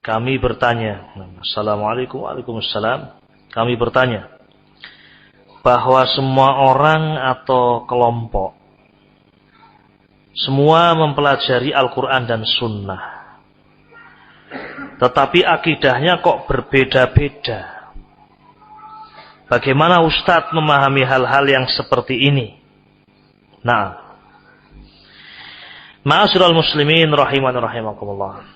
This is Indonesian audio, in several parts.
Kami bertanya, Assalamualaikum, waalaikumsalam. Kami bertanya, bahwa semua orang atau kelompok semua mempelajari Al-Quran dan Sunnah, tetapi akidahnya kok berbeda-beda. Bagaimana Ustadz memahami hal-hal yang seperti ini? Nah, ma'asyiral muslimin rahiman rahimakumullah.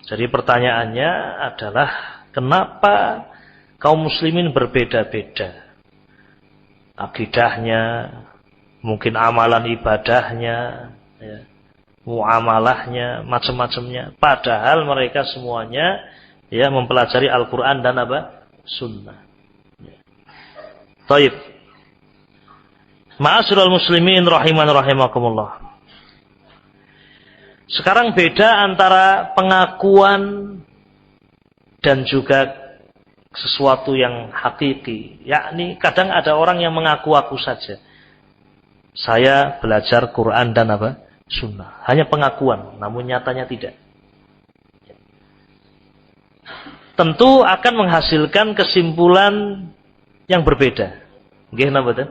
Jadi pertanyaannya adalah, kenapa kaum muslimin berbeda-beda? Akidahnya, mungkin amalan ibadahnya, ya, muamalahnya, macam-macamnya. Padahal mereka semuanya ya mempelajari Al-Quran dan apa? Sunnah. Ya. Taib. Ma'asyiral muslimin rahiman rahimakumullah. Sekarang beda antara pengakuan dan juga sesuatu yang hakiki. Yakni kadang ada orang yang mengaku-aku saja. Saya belajar Quran dan apa? Sunnah. Hanya pengakuan, namun nyatanya tidak. Tentu akan menghasilkan kesimpulan yang berbeda. Nggih napa mboten?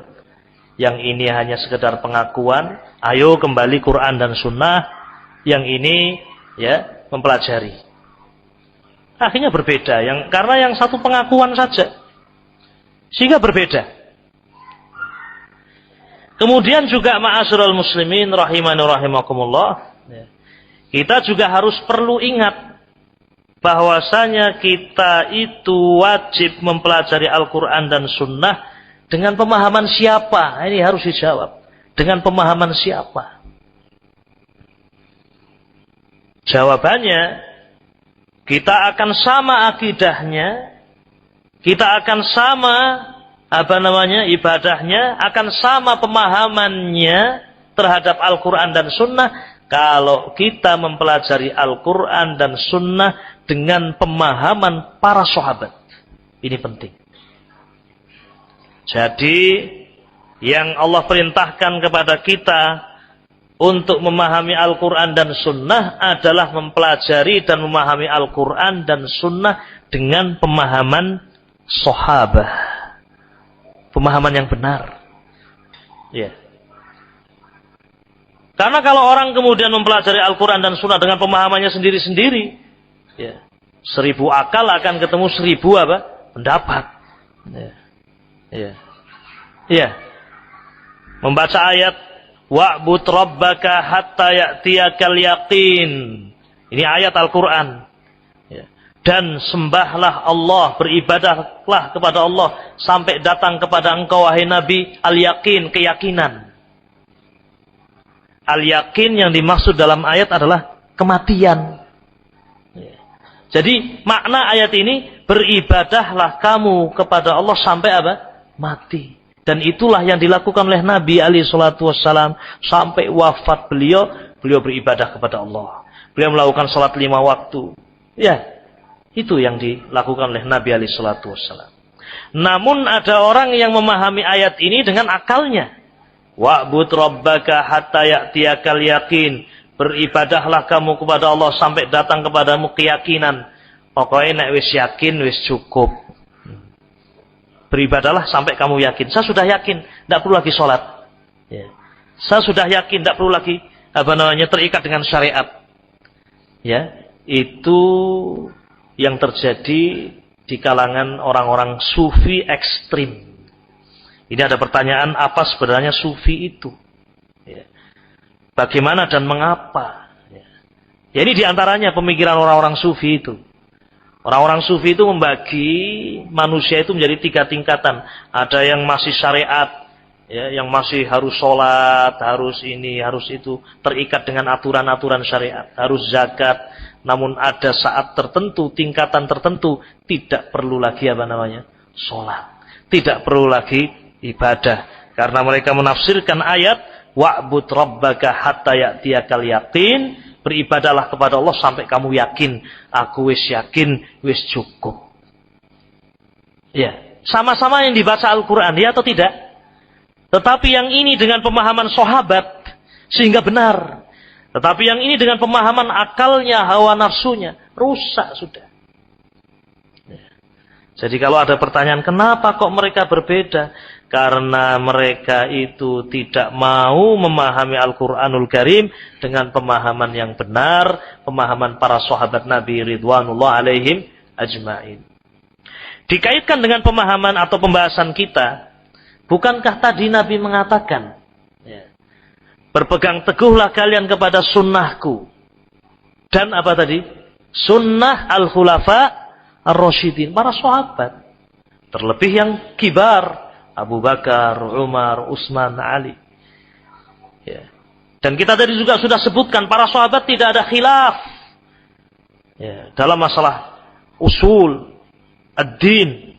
Yang ini hanya sekedar pengakuan, ayo kembali Quran dan Sunnah. Yang ini ya mempelajari. Akhirnya berbeda, karena yang satu pengakuan saja, sehingga berbeda. Kemudian juga ma'asyiral muslimin rahimani rahimakumullah, kita juga harus perlu ingat bahwasanya kita itu wajib mempelajari Al-Quran dan Sunnah dengan pemahaman siapa? Ini harus dijawab. Dengan pemahaman siapa? Jawabannya, kita akan sama akidahnya, kita akan sama ibadahnya, akan sama pemahamannya terhadap Al-Quran dan Sunnah kalau kita mempelajari Al-Quran dan Sunnah dengan pemahaman para sahabat. Ini penting. Jadi yang Allah perintahkan kepada kita untuk memahami Al-Quran dan Sunnah adalah mempelajari dan memahami Al-Quran dan Sunnah dengan pemahaman sahabat. Pemahaman yang benar. Ya. Karena kalau orang kemudian mempelajari Al-Quran dan Sunnah dengan pemahamannya sendiri-sendiri, ya, 1000 akal akan ketemu 1000 apa? Pendapat. Ya. Ya. Ya. Membaca ayat wa'bud rabbaka hatta ya'tiyakal yaqin. Ini ayat Al-Quran. Ya. Dan sembahlah Allah, beribadahlah kepada Allah sampai datang kepada engkau wahai Nabi al-yaqin, keyakinan. Al-yaqin yang dimaksud dalam ayat adalah kematian. Ya. Jadi makna ayat ini, beribadahlah kamu kepada Allah sampai apa? Mati. Dan itulah yang dilakukan oleh Nabi SAW sampai wafat beliau beribadah kepada Allah. Beliau melakukan salat 5 waktu. Ya, itu yang dilakukan oleh Nabi SAW. Namun ada orang yang memahami ayat ini dengan akalnya. Wa'bud rabbaka hatta ya'tiyakal yaqin. Beribadahlah kamu kepada Allah sampai datang kepadamu keyakinan. Pokoknya nek wis yakin wis cukup. Beribadahlah sampai kamu yakin. Saya sudah yakin, tidak perlu lagi sholat. Ya. Saya sudah yakin, tidak perlu lagi terikat dengan syariat. Ya, itu yang terjadi di kalangan orang-orang sufi ekstrim. Ini ada pertanyaan, apa sebenarnya sufi itu? Ya. Bagaimana dan mengapa? Ya, ini diantaranya pemikiran orang-orang sufi itu. Orang-orang sufi itu membagi manusia itu menjadi 3 tingkatan. Ada yang masih syariat, ya, yang masih harus sholat, harus ini, harus itu, terikat dengan aturan-aturan syariat, harus zakat. Namun ada saat tertentu, tingkatan tertentu, tidak perlu lagi sholat, tidak perlu lagi ibadah, karena mereka menafsirkan ayat wa'bud rabbaka hatta ya'tiyakal yaqin. Beribadahlah kepada Allah sampai kamu yakin. Aku wis yakin, wis cukup. Ya, sama-sama yang dibaca Al-Quran, ya atau tidak? Tetapi yang ini dengan pemahaman sahabat, sehingga benar. Tetapi yang ini dengan pemahaman akalnya, hawa nafsunya, rusak sudah. Jadi kalau ada pertanyaan, kenapa kok mereka berbeda? Karena mereka itu tidak mau memahami Al-Quranul Karim dengan pemahaman yang benar, pemahaman para sahabat Nabi Ridwanullah alaihim ajma'in. Dikaitkan dengan pemahaman atau pembahasan kita, bukankah tadi Nabi mengatakan, berpegang teguhlah kalian kepada sunnahku. Dan apa tadi? Sunnah al-khulafa ar-rasyidin, para sahabat. Terlebih yang kibar, Abu Bakar, Umar, Utsman, Ali. Ya. Dan kita tadi juga sudah sebutkan, para sahabat tidak ada khilaf. Ya. Dalam masalah usul, ad-din.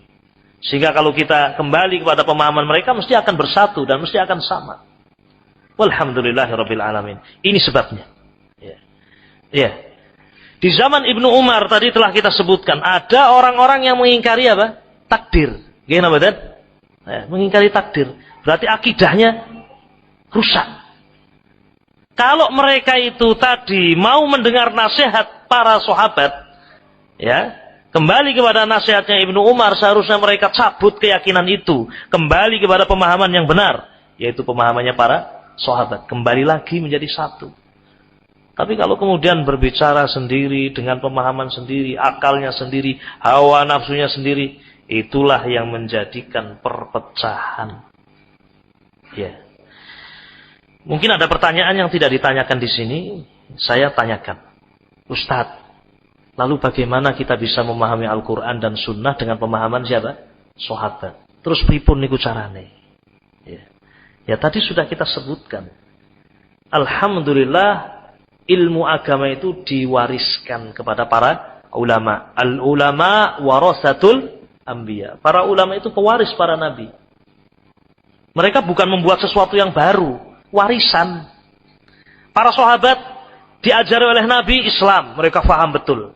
Sehingga kalau kita kembali kepada pemahaman mereka, mesti akan bersatu dan mesti akan sama. Walhamdulillahirabbil alamin. Ini sebabnya. Ya. Ya. Di zaman Ibnu Umar tadi telah kita sebutkan, ada orang-orang yang mengingkari apa? Takdir. Gimana betul? Ya, mengingkari takdir. Berarti akidahnya rusak. Kalau mereka itu tadi mau mendengar nasihat para sahabat, ya, kembali kepada nasihatnya Ibnu Umar, seharusnya mereka cabut keyakinan itu, kembali kepada pemahaman yang benar, yaitu pemahamannya para sahabat, kembali lagi menjadi satu. Tapi kalau kemudian berbicara sendiri, dengan pemahaman sendiri, akalnya sendiri, hawa nafsunya sendiri, itulah yang menjadikan perpecahan. Ya. Mungkin ada pertanyaan yang tidak ditanyakan di sini, saya tanyakan. Ustadz, lalu bagaimana kita bisa memahami Al-Quran dan Sunnah dengan pemahaman siapa? Sahabat. Terus pripun niku carane? Ya. Ya tadi sudah kita sebutkan. Alhamdulillah, ilmu agama itu diwariskan kepada para ulama. Al-ulama warasatul anbiya. Para ulama itu pewaris para nabi. Mereka bukan membuat sesuatu yang baru, warisan. Para sahabat diajari oleh Nabi Islam, mereka faham betul.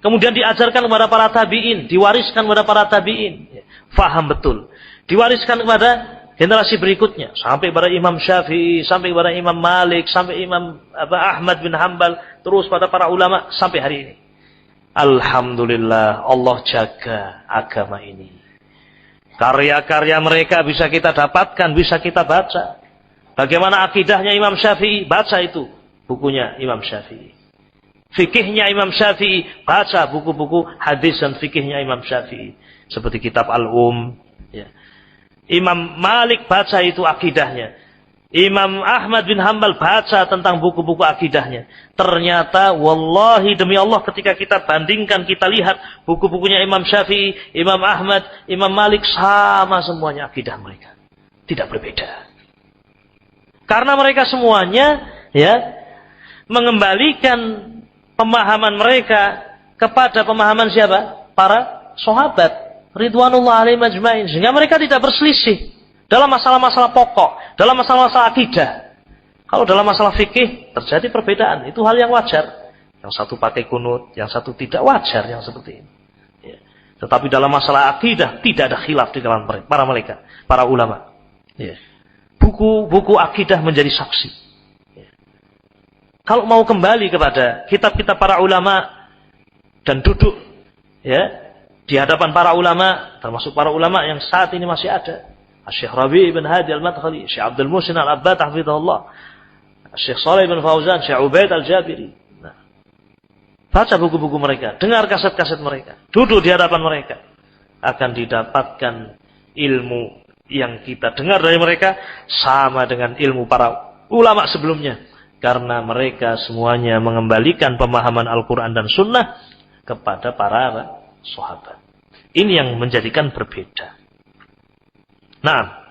Kemudian diajarkan kepada para tabi'in, diwariskan kepada para tabi'in, faham betul. Diwariskan kepada generasi berikutnya, sampai kepada Imam Syafi'i, sampai kepada Imam Malik, sampai Imam Ahmad bin Hanbal, terus pada para ulama sampai hari ini. Alhamdulillah, Allah jaga agama ini. Karya-karya mereka bisa kita dapatkan, bisa kita baca. Bagaimana akidahnya Imam Syafi'i, baca itu bukunya Imam Syafi'i. Fikihnya Imam Syafi'i, baca buku-buku hadis dan fikihnya Imam Syafi'i. Seperti kitab Al-Um, ya. Imam Malik baca itu akidahnya. Imam Ahmad bin Hanbal baca tentang buku-buku akidahnya. Ternyata wallahi demi Allah ketika kita bandingkan, kita lihat buku-bukunya Imam Syafi'i, Imam Ahmad, Imam Malik, sama semuanya akidah mereka. Tidak berbeda. Karena mereka semuanya ya mengembalikan pemahaman mereka kepada pemahaman siapa? Para sahabat Ridwanullah alaihim ajma'in, sehingga mereka tidak berselisih dalam masalah-masalah pokok, dalam masalah-masalah akidah. Kalau dalam masalah fikih terjadi perbedaan, itu hal yang wajar. Yang satu pakai kunut, yang satu tidak, wajar yang seperti ini. Ya. Tetapi dalam masalah akidah tidak ada khilaf di kalangan para mereka, para ulama. Ya. Buku-buku akidah menjadi saksi. Ya. Kalau mau kembali kepada kitab-kitab para ulama dan duduk, ya, di hadapan para ulama, termasuk para ulama yang saat ini masih ada. Syekh Rabi' bin Hadi al-Madkhali, Syekh Abdul Muhsin al-Abbad hafizahullah, Syekh Shalih bin Fauzan, Syekh Ubaid al-Jabiri. Nah, baca buku-buku mereka, dengar kaset-kaset mereka, duduk di hadapan mereka, akan didapatkan ilmu yang kita dengar dari mereka sama dengan ilmu para ulama sebelumnya. Karena mereka semuanya mengembalikan pemahaman Al-Quran dan Sunnah kepada para sahabat. Ini yang menjadikan berbeda. Nah,